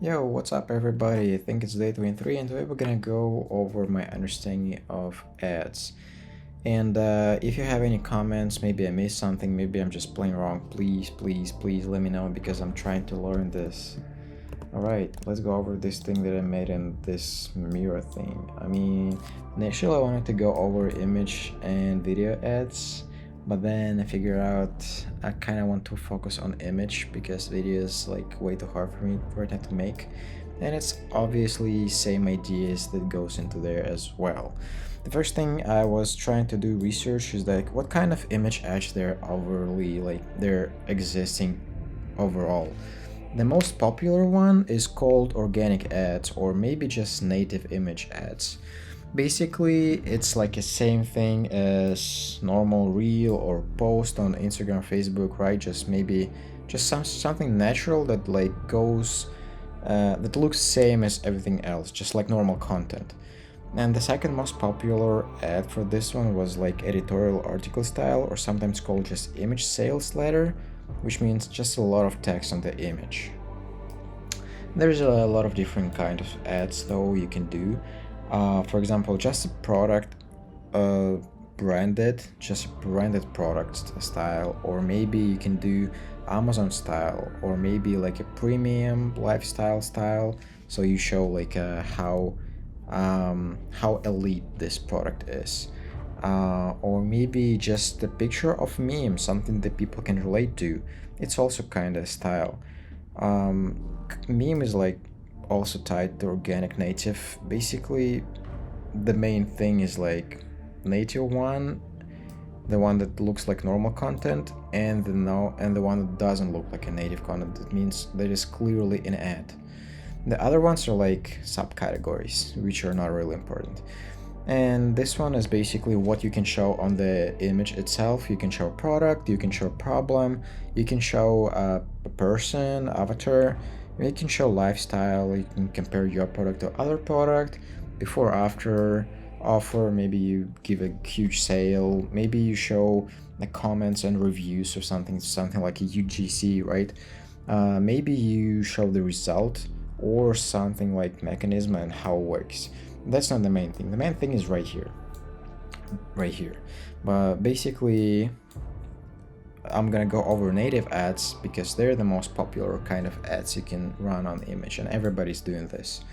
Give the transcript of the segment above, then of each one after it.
Yo, what's up everybody? I think it's Day23 and today we're gonna go over my understanding of ads. And if you have any comments, maybe I missed something, maybe I'm just plain wrong, please let me know because I'm trying to learn this. Alright, let's go over this thing that I made in this mirror thing. Initially I wanted to go over image and video ads, but then I figured out I kind of want to focus on image because video is like way too hard for me right now to make, and it's obviously same ideas that goes into there as well. The first thing I was trying to do research is like what kind of image ads they're overly like they're existing overall. The most popular one is called organic ads or maybe just native image ads. Basically, it's like the same thing as normal reel or post on Instagram, Facebook, right? Just maybe just something natural that like goes that looks same as everything else, just like normal content. And the second most popular ad for this one was like editorial article style or sometimes called just image sales letter, which means just a lot of text on the image. There's a lot of different kind of ads though you can do. For example, just a product uh, just branded product style, or maybe you can do Amazon style, or maybe like a premium lifestyle style. So you show like how elite this product is. Or maybe just a picture of meme, something that people can relate to. It's also kind of style. Meme is like also tied to organic native. Basically, the main thing is like native one, the one that looks like normal content, and the one that doesn't look like a native content. That means that is clearly an ad. The other ones are like subcategories, which are not really important. And this one is basically what you can show on the image itself. You can show product, you can show problem, you can show a person, avatar, you can show lifestyle, you can compare your product to other product, before, after, offer, maybe you give a huge sale, maybe you show the comments and reviews or something like a UGC, right? Maybe you show the result or something like mechanism and how it works. That's not the main thing. The main thing is right here. Right here. But basically, I'm gonna go over native ads because they're the most popular kind of ads you can run on image, and everybody's doing this.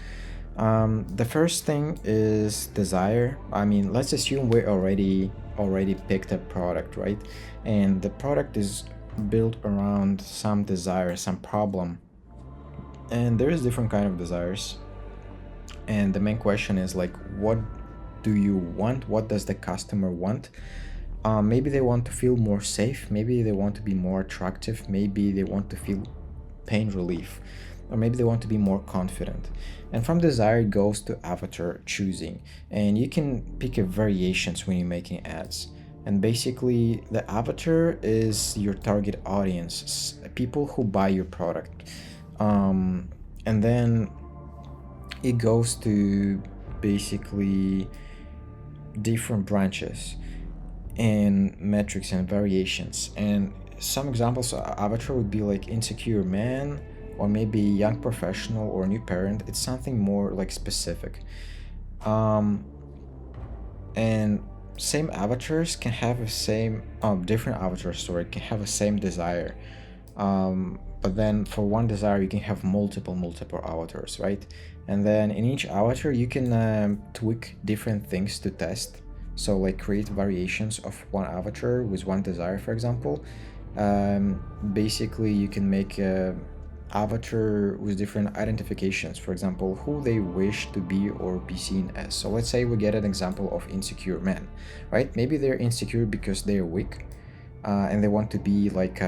The first thing is desire. Let's assume we already picked a product, right? And the product is built around some desire, some problem, and there is different kind of desires. And the main question is like, what do you want? What does the customer want? Maybe they want to feel more safe, maybe they want to be more attractive, maybe they want to feel pain relief, or maybe they want to be more confident. And from desire it goes to avatar choosing, and you can pick a variations when you're making ads. And basically the avatar is your target audience, people who buy your product. And then it goes to basically different branches and metrics and variations. And some examples of avatar would be like insecure man, or maybe young professional or new parent. It's something more like specific. And same avatars can have a same different avatars, sorry, can have a same desire. But then for one desire you can have multiple avatars, right? And then in each avatar you can tweak different things to test. So like create variations of one avatar with one desire, for example. Basically you can make a avatar with different identifications, for example who they wish to be or be seen as. So let's say we get an example of insecure men, right? Maybe they're insecure because they're weak, and they want to be like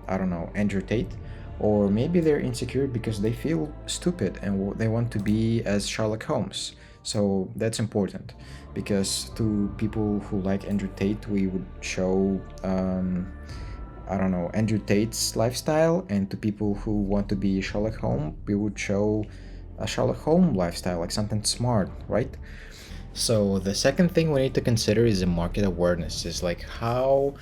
I don't know, Andrew Tate. Or maybe they're insecure because they feel stupid and they want to be as Sherlock Holmes. So that's important, because to people who like Andrew Tate we would show I don't know, Andrew Tate's lifestyle, and to people who want to be Sherlock Holmes we would show a Sherlock Holmes lifestyle, like something smart, right? So the second thing we need to consider is the market awareness. Is like how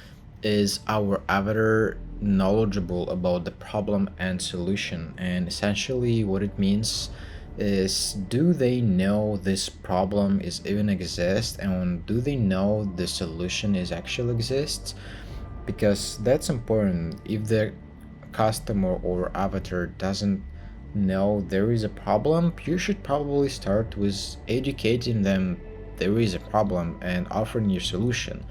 is our avatar knowledgeable about the problem and solution. And essentially what it means is, do they know this problem is even exist, and do they know the solution is actually exists? Because that's important. If the customer or avatar doesn't know there is a problem, you should probably start with educating them there is a problem and offering your solution.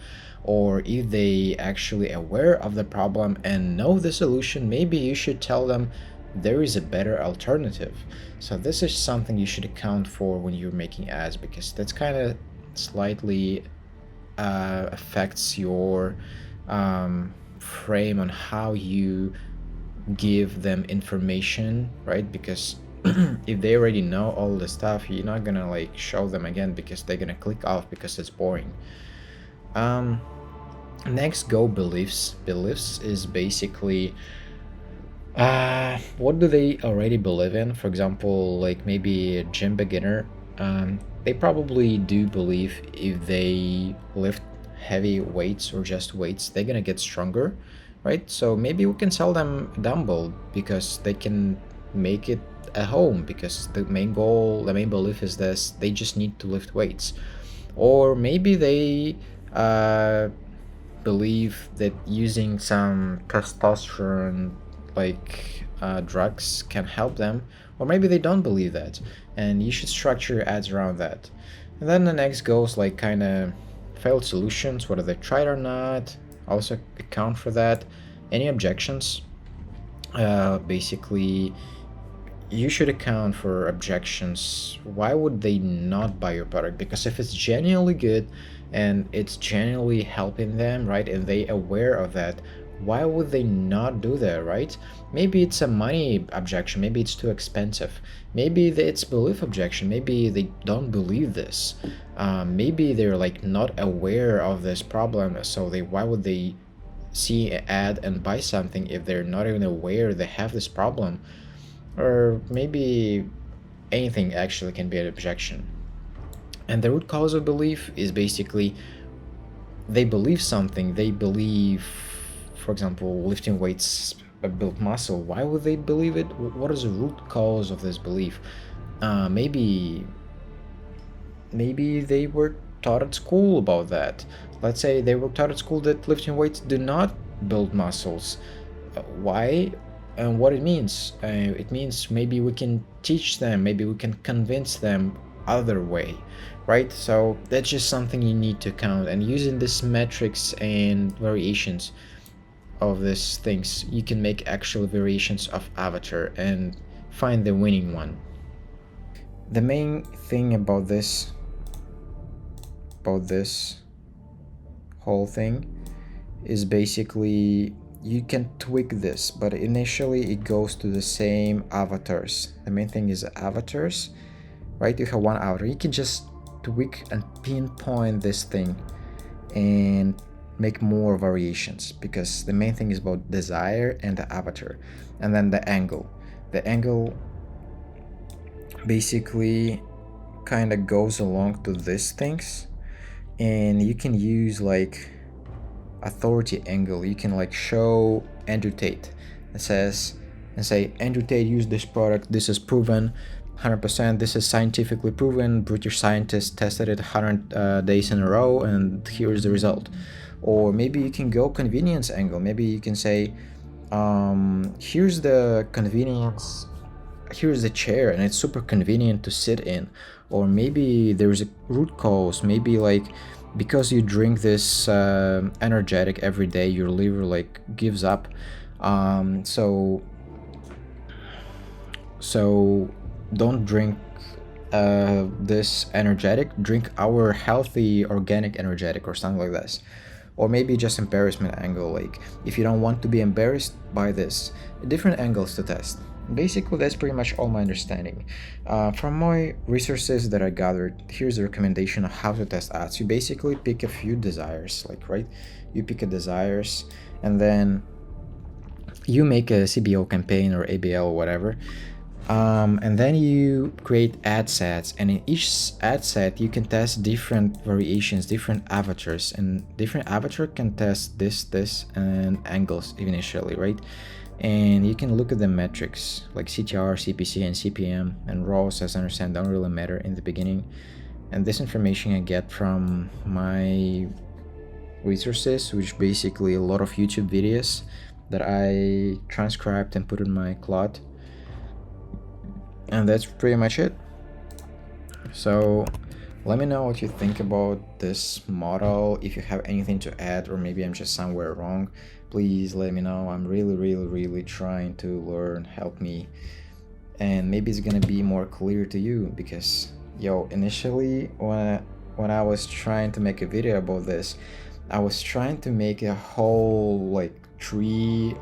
Or if they actually aware of the problem and know the solution, maybe you should tell them there is a better alternative. So this is something you should account for when you're making ads, because that's kind of slightly affects your frame on how you give them information, right? Because if they already know all the stuff, you're not gonna like show them again, because they're gonna click off because it's boring. Next, go beliefs. Beliefs is basically what do they already believe in. For example, like maybe a gym beginner, they probably do believe if they lift heavy weights or just weights, they're gonna get stronger, right? So maybe we can sell them a dumbbell because they can make it at home, because the main goal, the main belief is this: they just need to lift weights. Or maybe they believe that using some testosterone like drugs can help them, or maybe they don't believe that, and you should structure your ads around that. And then the next goes like kind of failed solutions, whether they tried or not. Also account for that. Any objections, basically you should account for objections. Why would they not buy your product? Because if it's genuinely good and it's genuinely helping them, right, and they aware of that, why would they not do that, right? Maybe it's a money objection, maybe it's too expensive, maybe it's belief objection, maybe they don't believe this, maybe they're like not aware of this problem, so why would they see an ad and buy something if they're not even aware they have this problem? Or maybe anything actually can be an objection. And the root cause of belief is basically they believe something. They believe, for example, lifting weights build muscle. Why would they believe it? What is the root cause of this belief? Maybe they were taught at school about that. Let's say they were taught at school that lifting weights do not build muscles. Why? And what it means? It means maybe we can teach them, maybe we can convince them other way, right? So that's just something you need to count. And using this metrics and variations of these things, you can make actual variations of avatar and find the winning one. The main thing about this whole thing is basically you can tweak this, but initially it goes to the same avatars. The main thing is avatars, right? You have one avatar, you can just tweak and pinpoint this thing and make more variations, because the main thing is about desire and the avatar. And then the angle basically kind of goes along to these things, and you can use like authority angle. You can like show Andrew Tate and say Andrew Tate used this product, this is proven 100%, this is scientifically proven, British scientists tested it 100 days in a row, and here's the result. Or maybe you can go convenience angle. Maybe you can say here's the convenience, here's the chair and it's super convenient to sit in. Or maybe there's a root cause, maybe like because you drink this energetic every day, your liver like gives up. So don't drink this energetic, drink our healthy organic energetic or something like this. Or maybe just embarrassment angle, like if you don't want to be embarrassed by this, different angles to test. Basically that's pretty much all my understanding. From my resources that I gathered, here's a recommendation of how to test ads. You basically pick a few desires, like, right, you pick a desires, and then you make a CBO campaign or ABL or whatever. And then you create ad sets, and in each ad set you can test different variations, different avatars, and different avatar can test this and angles initially, right? And you can look at the metrics like CTR, CPC, and CPM, and ROAS, as I understand, don't really matter in the beginning. And this information I get from my resources, which basically a lot of YouTube videos that I transcribed and put in my cloud. And that's pretty much it. So let me know what you think about this model. If you have anything to add, or maybe I'm just somewhere wrong, please let me know. I'm really trying to learn. Help me. And maybe it's gonna be more clear to you, because initially when I was trying to make a video about this, I was trying to make a whole like tree,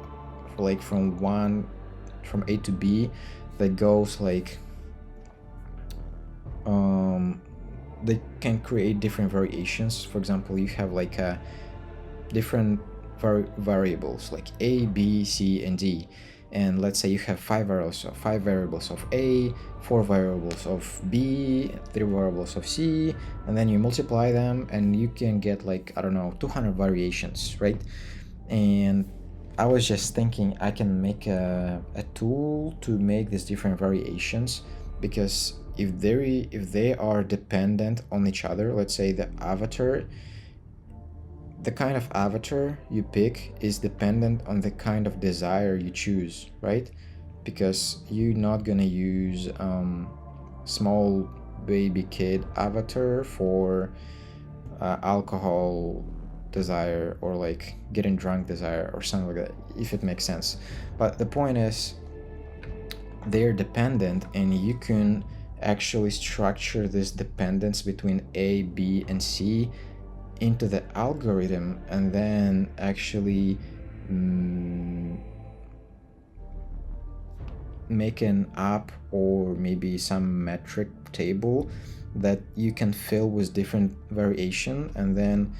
like from A to B, that goes like they can create different variations. For example, you have like a different variables like A, B, C, and D. And let's say you have five variables of A, 4 variables of B, 3 variables of C, and then you multiply them and you can get like, I don't know, 200 variations, right? And I was just thinking I can make a tool to make these different variations, because if they are dependent on each other, let's say the kind of avatar you pick is dependent on the kind of desire you choose, right? Because you're not gonna use small baby kid avatar for alcohol desire, or like getting drunk desire, or something like that, if it makes sense. But the point is, they're dependent, and you can actually structure this dependence between A, B, and C into the algorithm, and then actually make an app or maybe some metric table that you can fill with different variation. And then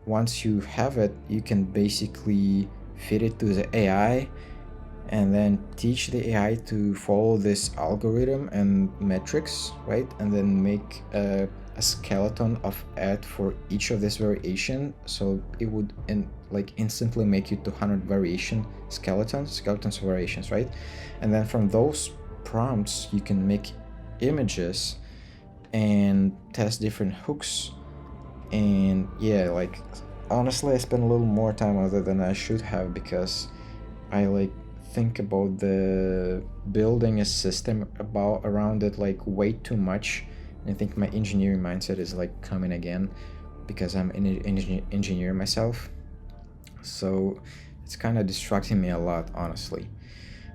once you have it, you can basically feed it to the AI, and then teach the AI to follow this algorithm and metrics, right? And then make a skeleton of ad for each of this variation. So it would instantly make you 200 variation skeletons of variations, right? And then from those prompts you can make images and test different hooks. And yeah, like honestly I spent a little more time on it than I should have, because I think about the building a system around it like way too much. And I think my engineering mindset is like coming again, because I'm an engineer myself, so it's kind of distracting me a lot, honestly.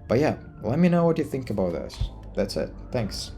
But yeah, let me know what you think about this. That's it. Thanks.